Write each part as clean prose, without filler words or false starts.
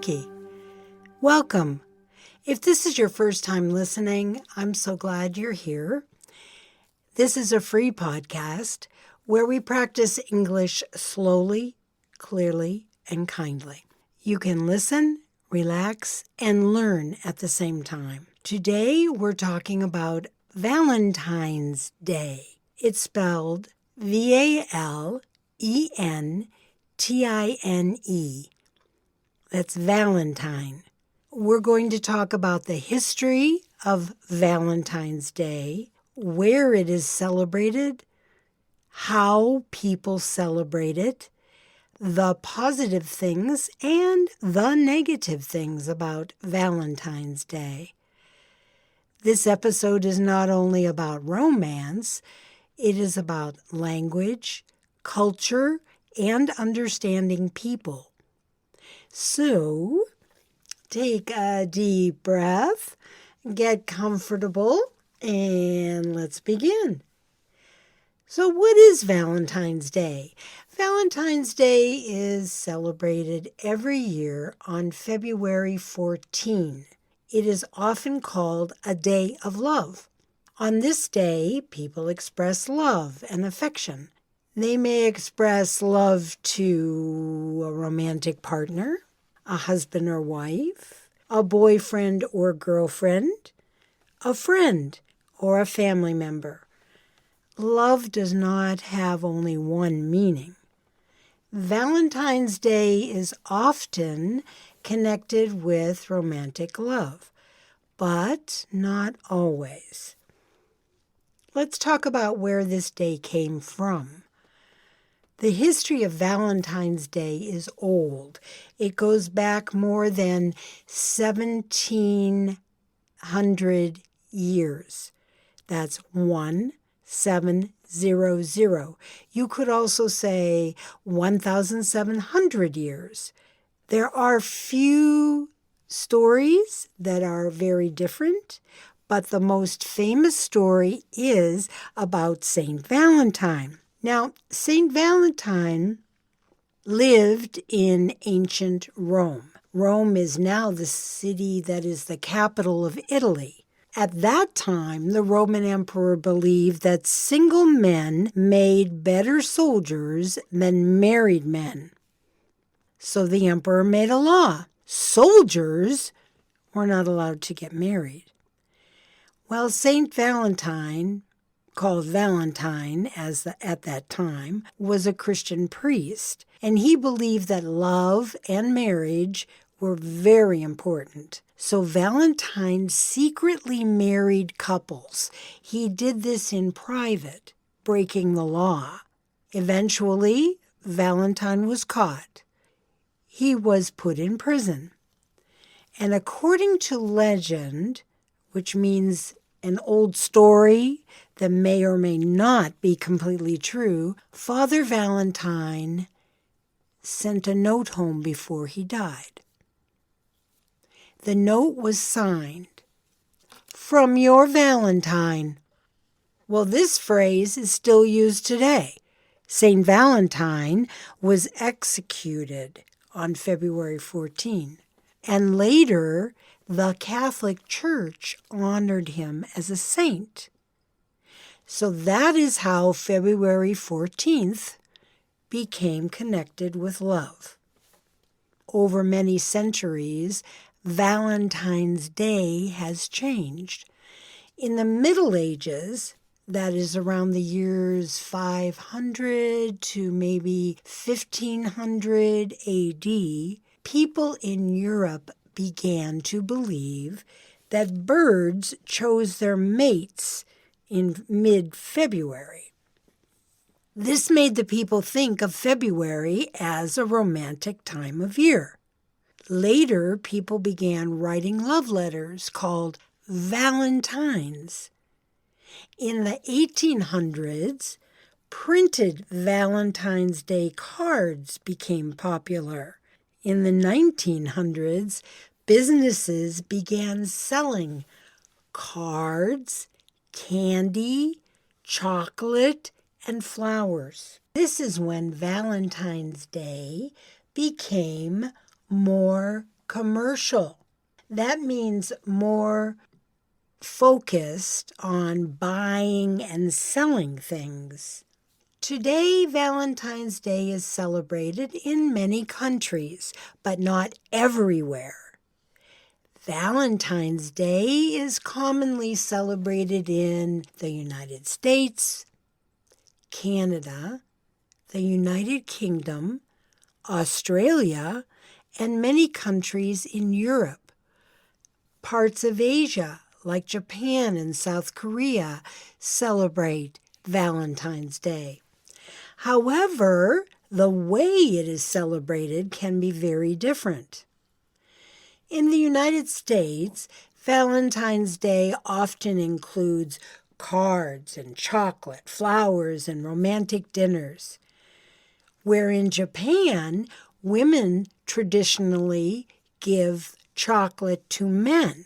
Becky. Welcome. If this is your first time listening, I'm so glad you're here. This is a free podcast where we practice English slowly, clearly, and kindly. You can listen, relax, and learn at the same time. Today, we're talking about Valentine's Day. It's spelled Valentine. That's Valentine. We're going to talk about the history of Valentine's Day, where it is celebrated, how people celebrate it, the positive things and the negative things about Valentine's Day. This episode is not only about romance, it is about language, culture, and understanding people. So, take a deep breath, get comfortable, and let's begin. So what is Valentine's Day? Valentine's Day is celebrated every year on February 14. It is often called a day of love. On this day, people express love and affection. They may express love to a romantic partner, a husband or wife, a boyfriend or girlfriend, a friend, or a family member. Love does not have only one meaning. Valentine's Day is often connected with romantic love, but not always. Let's talk about where this day came from. The history of Valentine's Day is old. It goes back more than 1,700 years. That's 1700. You could also say 1,700 years. There are few stories that are very different, but the most famous story is about Saint Valentine. Now, Saint Valentine lived in ancient Rome. Rome is now the city that is the capital of Italy. At that time, the Roman emperor believed that single men made better soldiers than married men. So the emperor made a law. Soldiers were not allowed to get married. Well, Saint Valentine, called Valentine at that time, was a Christian priest, and he believed that love and marriage were very important. So Valentine secretly married couples. He did this in private, breaking the law. Eventually, Valentine was caught. He was put in prison. And according to legend, which means an old story that may or may not be completely true, Father Valentine sent a note home before he died. The note was signed, "From your Valentine." Well, this phrase is still used today. Saint Valentine was executed on February 14, and later the Catholic Church honored him as a saint. So that is how February 14th became connected with love. Over many centuries, Valentine's Day has changed. In the Middle Ages, that is around the years 500 to maybe 1500 AD, people in Europe began to believe that birds chose their mates in mid-February. This made the people think of February as a romantic time of year. Later, people began writing love letters called Valentines. In the 1800s, printed Valentine's Day cards became popular. In the 1900s, businesses began selling cards, candy, chocolate, and flowers. This is when Valentine's Day became more Commercial. That means more focused on buying and selling things. Today, Valentine's Day is celebrated in many countries, but not everywhere. Valentine's Day is commonly celebrated in the United States, Canada, the United Kingdom, Australia, and many countries in Europe. Parts of Asia, like Japan and South Korea, celebrate Valentine's Day. However, the way it is celebrated can be very different. In the United States, Valentine's Day often includes cards and chocolate, flowers, and romantic dinners. Where in Japan, women traditionally give chocolate to men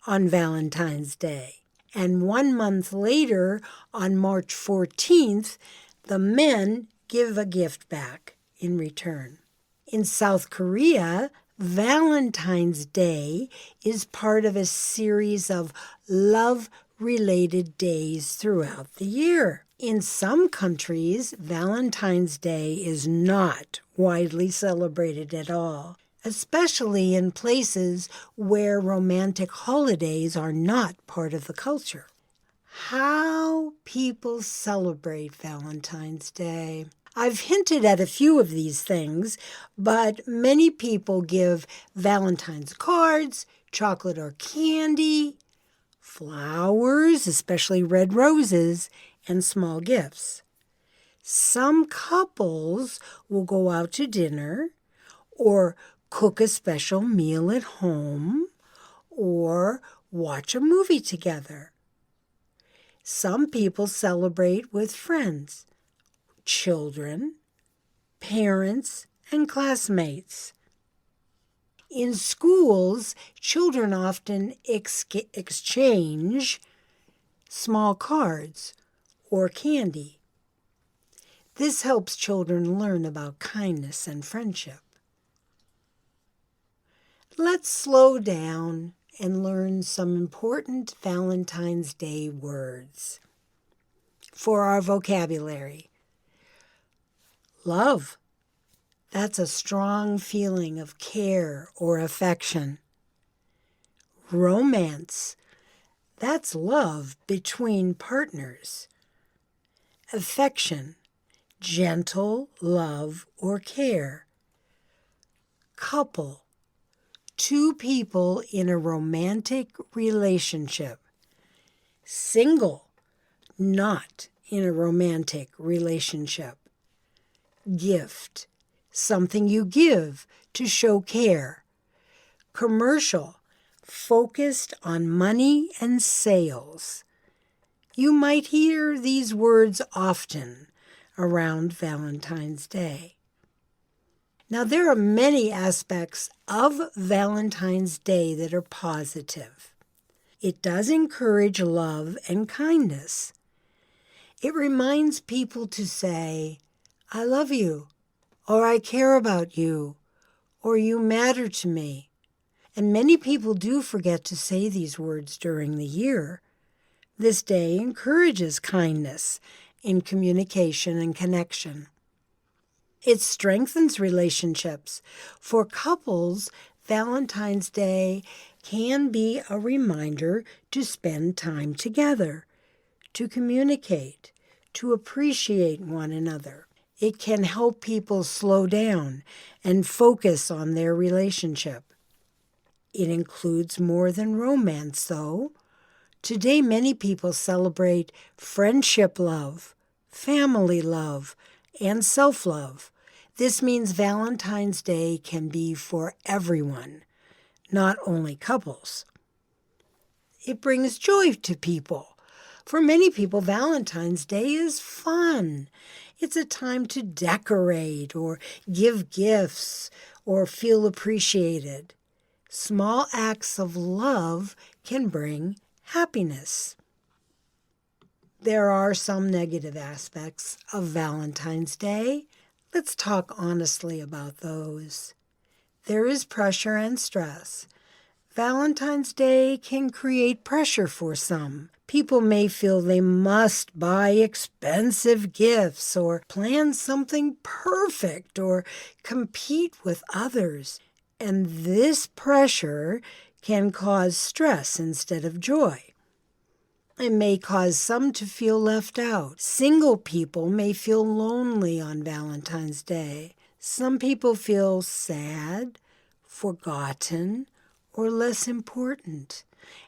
on Valentine's Day. And 1 month later, on March 14th, the men give a gift back in return. In South Korea, Valentine's Day is part of a series of love-related days throughout the year. In some countries, Valentine's Day is not widely celebrated at all, especially in places where romantic holidays are not part of the culture. How people celebrate Valentine's Day. I've hinted at a few of these things, but many people give Valentine's cards, chocolate or candy, flowers, especially red roses, and small gifts. Some couples will go out to dinner or cook a special meal at home or watch a movie together. Some people celebrate with friends, children, parents, and classmates. In schools, children often exchange small cards or candy. This helps children learn about kindness and friendship. Let's slow down and learn some important Valentine's Day words for our vocabulary. Love. That's a strong feeling of care or affection. Romance. That's love between partners. Affection. Gentle love or care. Couple. Two people in a romantic relationship. Single. Not in a romantic relationship. Gift. Something you give to show care. Commercial. Focused on money and sales. You might hear these words often around Valentine's Day. Now, there are many aspects of Valentine's Day that are positive. It does encourage love and kindness. It reminds people to say, I love you, or I care about you, or you matter to me. And many people do forget to say these words during the year. This day encourages kindness in communication and connection. It strengthens relationships. For couples, Valentine's Day can be a reminder to spend time together, to communicate, to appreciate one another. It can help people slow down and focus on their relationship. It includes more than romance, though. Today, many people celebrate friendship love, family love, and self-love. This means Valentine's Day can be for everyone, not only couples. It brings joy to people. For many people, Valentine's Day is fun. It's a time to decorate or give gifts or feel appreciated. Small acts of love can bring happiness. There are some negative aspects of Valentine's Day. Let's talk honestly about those. there is pressure and stress. Valentine's Day can create pressure for some. People may feel they must buy expensive gifts or plan something perfect or compete with others. And this pressure can cause stress instead of joy. It may cause some to feel left out. Single people may feel lonely on Valentine's Day. Some people feel sad, forgotten, or less important.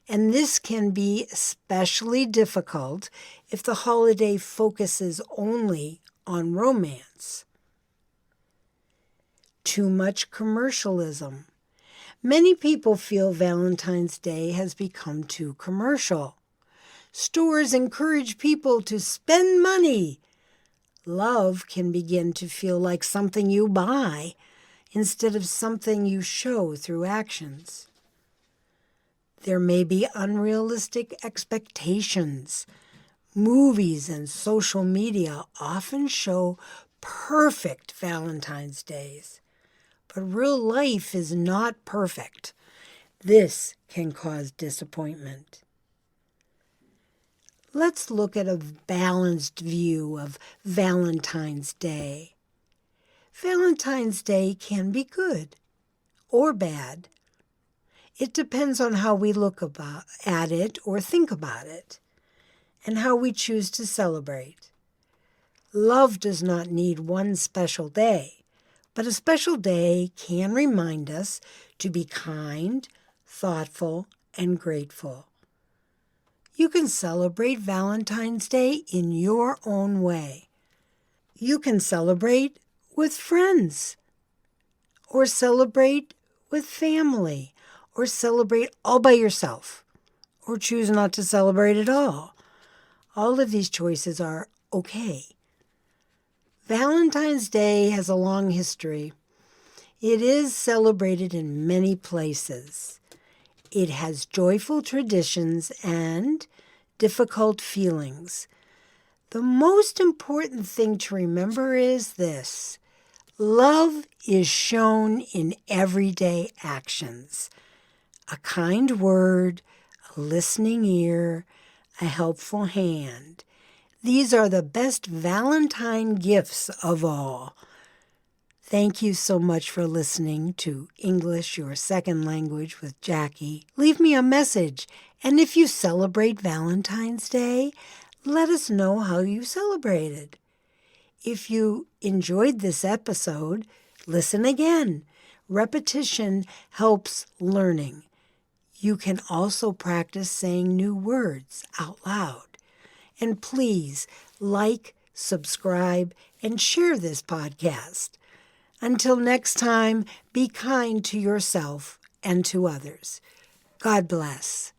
And this can be especially difficult if the holiday focuses only on romance. Too much commercialism. Many people feel Valentine's Day has become too commercial. Stores encourage people to spend money. Love can begin to feel like something you buy instead of something you show through actions. There may be unrealistic expectations. Movies and social media often show perfect Valentine's Days, but real life is not perfect. This can cause disappointment. Let's look at a balanced view of Valentine's Day. Valentine's Day can be good or bad. It depends on how we look at it or think about it, and how we choose to celebrate. Love does not need one special day, but a special day can remind us to be kind, thoughtful, and grateful. You can celebrate Valentine's Day in your own way. You can celebrate with friends, or celebrate with family, or celebrate all by yourself, or choose not to celebrate at all. All of these choices are okay. Valentine's Day has a long history. It is celebrated in many places. It has joyful traditions and difficult feelings. The most important thing to remember is this: love is shown in everyday actions. A kind word, a listening ear, a helpful hand. These are the best Valentine gifts of all. Thank you so much for listening to English, Your Second Language with Jackie. Leave me a message, and if you celebrate Valentine's Day, let us know how you celebrated. If you enjoyed this episode, listen again. Repetition helps learning. You can also practice saying new words out loud. And please like, subscribe, and share this podcast. Until next time, be kind to yourself and to others. God bless.